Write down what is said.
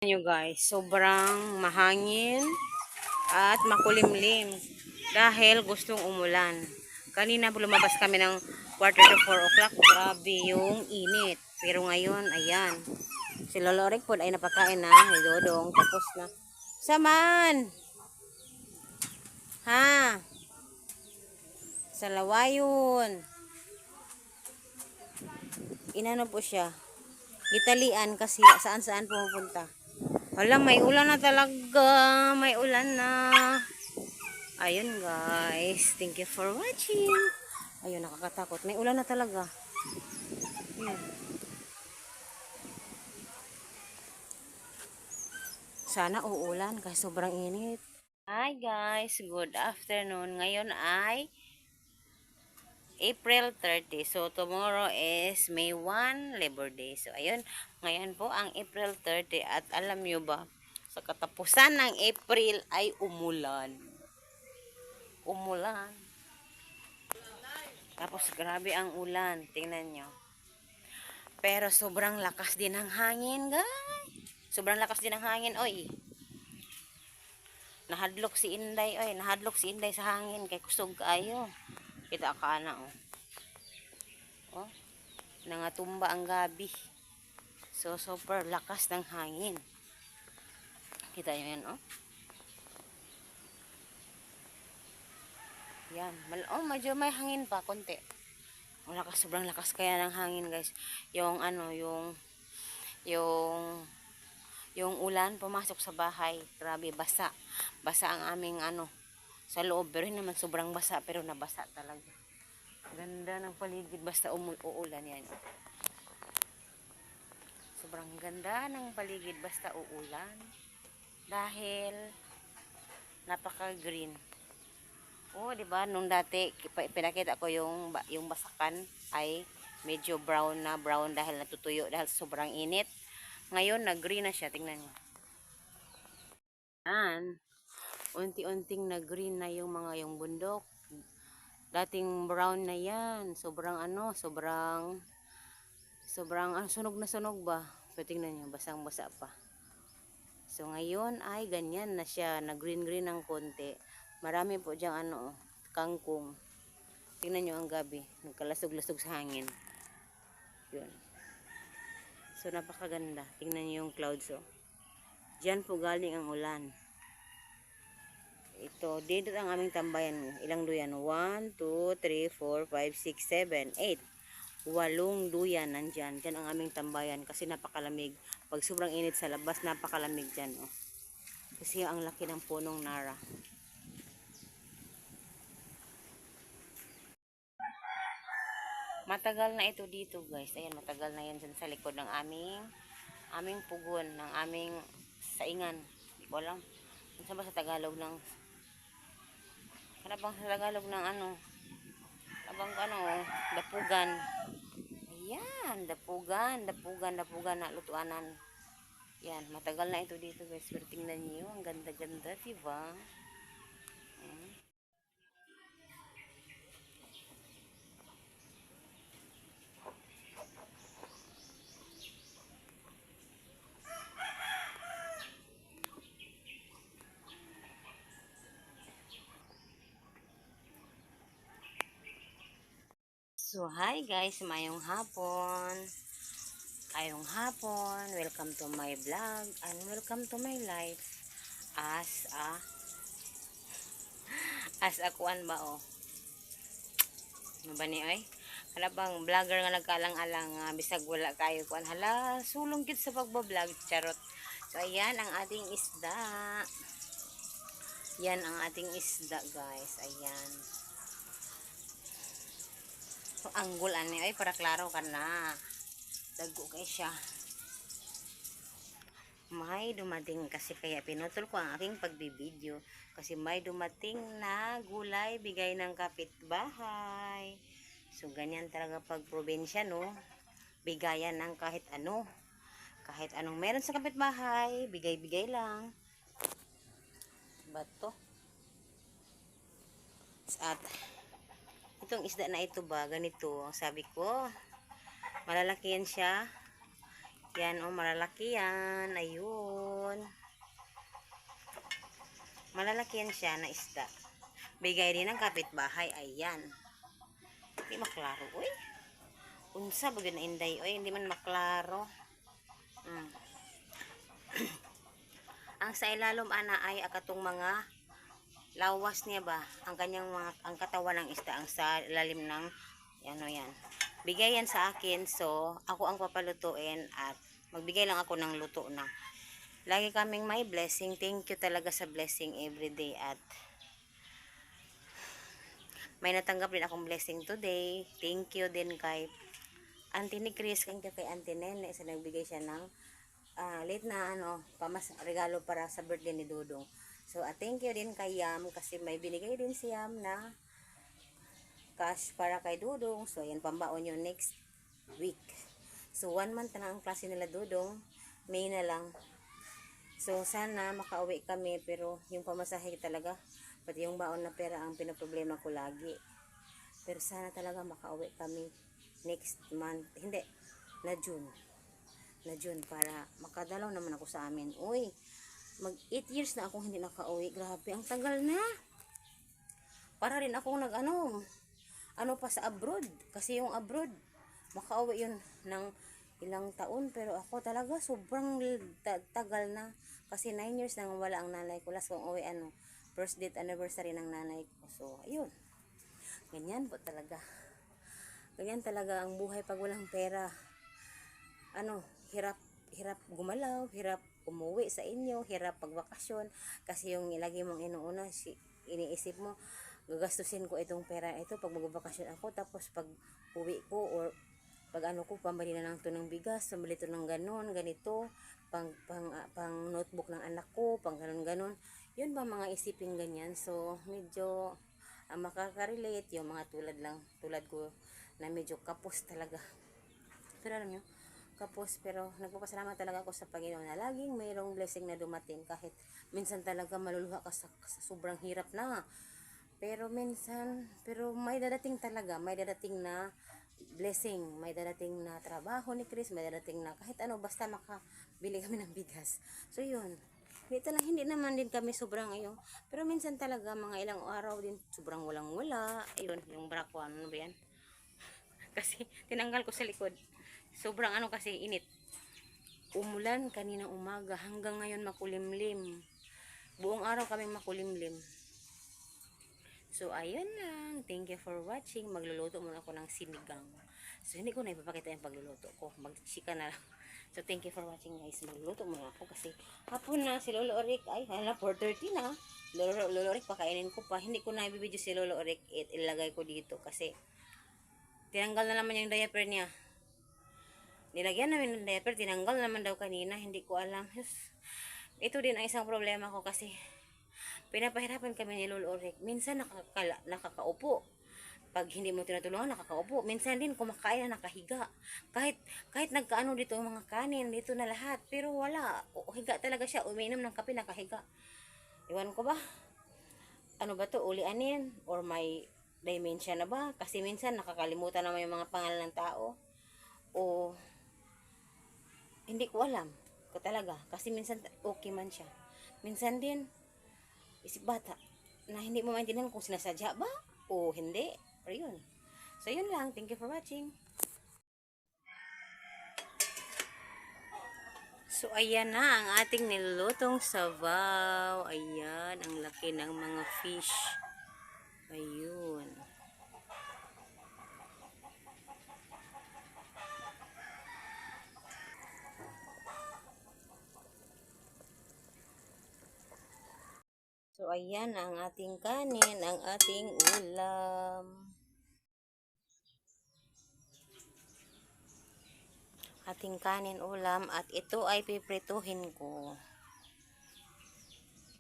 Nyo guys, sobrang mahangin at makulimlim dahil gustong umulan. Kanina lumabas kami ng quarter to 4 o'clock. Grabe yung init. Pero ngayon, ayan. Si Lolo Rick po ay napakain na. Ni Dodong, tapos na. Saman! Ha? Sa lawayon. Inano po siya. Gitalian kasi saan-saan pumupunta. Wala, may ulan na talaga. May ulan na. Ayun guys. Thank you for watching. Ayun, nakakatakot. May ulan na talaga. Ayun. Sana uulan kasi sobrang init. Hi guys. Good afternoon. Ngayon ay April 30. So, tomorrow is May 1, Labor Day. So, ayun. Ngayon po ang April 30. At alam nyo ba, sa katapusan ng April ay umulan. Umulan. Tapos, grabe ang ulan. Tingnan nyo. Pero, sobrang lakas din ng hangin, guys. Sobrang lakas din ng hangin, oy. Nahadlok si Inday, oy. Nahadlok si Inday sa hangin. Kay kusog kayo. Kita ka na, oh. Oh. Nangatumba ang gabi. So, super lakas ng hangin. Kita nyo yan, oh. Yan. Oh, medyo may hangin pa, konti. Lakas, sobrang lakas kaya ng hangin, guys. Yung, ano, yung ulan pumasok sa bahay. Grabe, basa. Basa ang aming, ano, sa loob. Pero hindi naman sobrang basa, pero nabasa talaga. Ganda ng paligid, basta uulan yan. Sobrang ganda ng paligid basta uulan dahil napaka-green. Oh, 'di ba? Nung dati pinakita ko yung basakan ay medyo brown dahil natutuyo dahil sobrang init. Ngayon nag-green na siya, tingnan niyo. Yan. Unti-unting nag-green na yung yung bundok. Dating brown na 'yan. Sobrang sunog na sunog ba? So, tingnan nyo, basang-basa pa. So, ngayon ay ganyan na siya. Nag-green-green ng konti. Marami po diyang kangkong. Tingnan nyo ang gabi. Nagkalasog-lasog sa hangin. Yun. So, napakaganda. Tingnan nyo yung clouds, oh. Diyan po galing ang ulan. Ito, dito ang aming tambayan. Ilang duyan? 1, 2, 3, 4, 5, 6, 7, 8. 8 duyan nandyan. Diyan ang aming tambayan kasi napakalamig. Pag sobrang init sa labas, napakalamig dyan. Oh. Kasi ang laki ng punong nara. Matagal na ito dito guys. Ayan, matagal na yan dyan sa likod ng aming pugon, ng aming saingan. Hindi ko alam. Ano ba sa Tagalog ng bang sa Tagalog ng dapugan. Ayan, dapugan na lutuanan. Yan, matagal na ito dito guys. Pero tingnan niyo, ang ganda-ganda, diba? So, hi guys, mayong hapon. Welcome to my vlog and welcome to my life as a kuan ba oh. Ano ba ni oy? Hala bang vlogger nga nagkalang-alang bisag wala kayo kuan hala sulong gid sa pagba-vlog charot. So ayan ang ating isda. Yan ang ating isda guys. Ayan. So anggol ani ay para klaro ka na. Dago kay siya. May dumating kasi kaya pinutol ko ang aking pagbibideo kasi may dumating na gulay bigay ng kapitbahay. So ganyan talaga pag probinsya no. Bigayan ng kahit ano. Kahit anong meron sa kapitbahay, bigay-bigay lang. Bato. At itong isda na ito ba, ganito, sabi ko, malalaki yan siya. Yan, oh, malalaki yan. Ayun. malalakihan siya na isda. Bigay din ng kapitbahay. Ayan. Hindi maklaro. Uy. Unsa ba yun na inday? Uy, hindi man maklaro. Ang sa ilalom ana ay akatong mga lawas niya ba? Ang kanyang ang katawan ng isda ang sa lalim ng ano yan. Bigay yan sa akin, so ako ang papalutuin at magbigay lang ako ng luto na. Lagi kaming may blessing. Thank you talaga sa blessing everyday at may natanggap din akong blessing today. Thank you din kay Auntie ni Chris, kay Auntie Nene sa nagbigay siya ng late na regalo para sa birthday ni Dudong. So thank you din kay Yam kasi may binigay din si Yam na cash para kay Dudong. So yan, pambaon yun next week. So 1 month na ang klase nila Dudong. May na lang. So sana makauwi kami, pero yung pamasahe talaga, pati yung baon na pera ang pinaproblema ko lagi. Pero sana talaga makauwi kami next month. Hindi, na June. Na June para makadalaw naman ako sa amin. Uy, mag 8 years na akong hindi nakauwi. Grabe, ang tagal na. Para rin akong ano pa sa abroad. Kasi yung abroad, makauwi yun ng ilang taon. Pero ako talaga sobrang tagal na. Kasi 9 years nang wala ang nanay ko. Last kong uwi first date anniversary ng nanay ko. So, ayun. Ganyan po talaga. Ganyan talaga ang buhay pag walang pera. Hirap gumalaw, hirap umuwi sa inyo, hirap pagbakasyon. Kasi yung ilagi mong inuuna, iniisip mo, gagastusin ko itong pera ito pag magbabakasyon ako. Tapos pag uwi ko or pag pambili na lang to ng bigas, pambili to ng ganito, pang notebook ng anak ko, pang ganon. Yun ba mga isipin ganyan? So, medyo makaka-relate yung mga tulad ko na medyo kapos talaga. Pero alam nyo, kapos, pero nagpapasalamat talaga ako sa Panginoon na laging mayroong blessing na dumating kahit minsan talaga maluluha ka sa sobrang hirap na. Pero may dadating talaga, may dadating na blessing, may dadating na trabaho ni Chris, may dadating na kahit basta makabili kami ng bigas. So yun, hindi naman din kami sobrang pero minsan talaga mga ilang araw din sobrang walang-wala. Ayun, yung bra ko, ano ba yan? Kasi tinanggal ko sa likod. Sobrang kasi init. Umulan kaninang umaga hanggang ngayon makulimlim. Buong araw kaming makulimlim. So, ayun lang. Thank you for watching. Magluluto muna ako ng sinigang. So, hindi ko na ipapakita yung pagluluto ko. Magchika na lang. So, thank you for watching guys. Magluluto muna ako kasi hapon na si Lolo Oric. Ay, 4:30 na. Lolo Oric, pakainin ko pa. Hindi ko na ibibidyo si Lolo Oric. Ilagay ko dito kasi tinanggal na naman yung diaper niya. Nilagyan namin ng diaper. Tinanggal naman daw kanina. Hindi ko alam. Ito din ang isang problema ko kasi pinapahirapan kami ni Lolo Oric. Minsan nakakaupo. Pag hindi mo tinutulungan, nakakaupo. Minsan din kumakain na nakahiga. Kahit nagkaano dito yung mga kanin, dito na lahat. Pero wala. Higa talaga siya. Umiinom ng kape, nakahiga. Iwan ko ba? Ano ba to? Ulianin? Or may dementia na ba? Kasi minsan nakakalimutan naman yung mga pangalan ng tao. O hindi ko alam. Talaga. Kasi minsan okay man siya. Minsan din isip bata na hindi mo maintindihan kung sinasadya ba o hindi. Pero yun. So yun lang. Thank you for watching. So ayan na ang ating nilulutong sabaw. Ayan. Ang laki ng mga fish. Ayun. So, ayan ang ating kanin, ang ating ulam. Ating kanin, ulam, at ito ay piprituhin ko.